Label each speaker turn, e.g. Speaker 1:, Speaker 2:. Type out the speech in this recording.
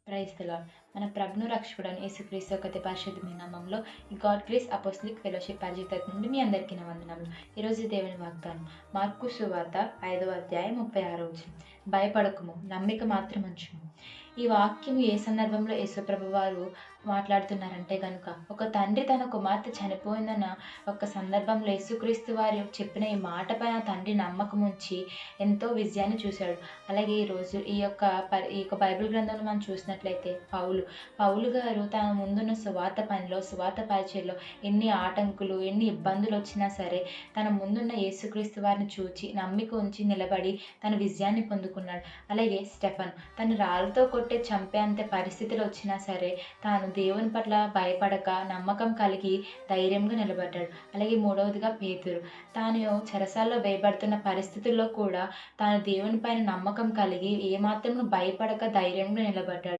Speaker 1: Praise the lord. మన ప్రభును రక్షకుడైన యేసుక్రీస్తు యొక్క అతి పరిశుద్ధమైన నామంలో ఈ గాడ్ గ్రేస్ అపోస్టలిక్ ఫెలోషిప్ పరిచయం నుండి మీ అందరికీ నా వందనములు. ఈరోజు దేవుని వాగ్దానం మార్కు సువార్త 5వ అధ్యాయం 36వ వచనం. భయపడకుము, నమ్మిక మాత్రం ఉంచుము. ఈ వాక్యం ఏ సందర్భంలో యేసుప్రభు వారు మాట్లాడుతున్నారంటే గనుక ఒక తండ్రి తన కుమార్తె చనిపోయిందన్న ఒక సందర్భంలో యేసుక్రీస్తు వారు చెప్పిన ఈ మాట పైన తండ్రి నమ్మకం ఉంచి ఎంతో విజయాన్ని చూశాడు. అలాగే ఈరోజు ఈ యొక్క బైబిల్ గ్రంథంలో మనం చూసినట్లయితే పౌలు గారు తన ముందున్న సువార్త పరిచయలో ఎన్ని ఆటంకులు, ఎన్ని ఇబ్బందులు వచ్చినా సరే తన ముందున్న యేసుక్రీస్తు వారిని చూచి నమ్మిక ఉంచి నిలబడి తన విజయాన్ని పొందుకున్నాడు. అలాగే స్టెఫన్ తను రాళ్ళతో కొట్టే చంపేంత పరిస్థితులు వచ్చినా సరే తాను దేవుని పట్ల భయపడక నమ్మకం కలిగి ధైర్యంగా నిలబడ్డాడు. అలాగే మూడవదిగా పేతురు తాను చెరసాల్లో వేయబడుతున్న పరిస్థితుల్లో కూడా తాను దేవుని పైన నమ్మకం కలిగి ఏమాత్రం భయపడక ధైర్యంగా నిలబడ్డాడు.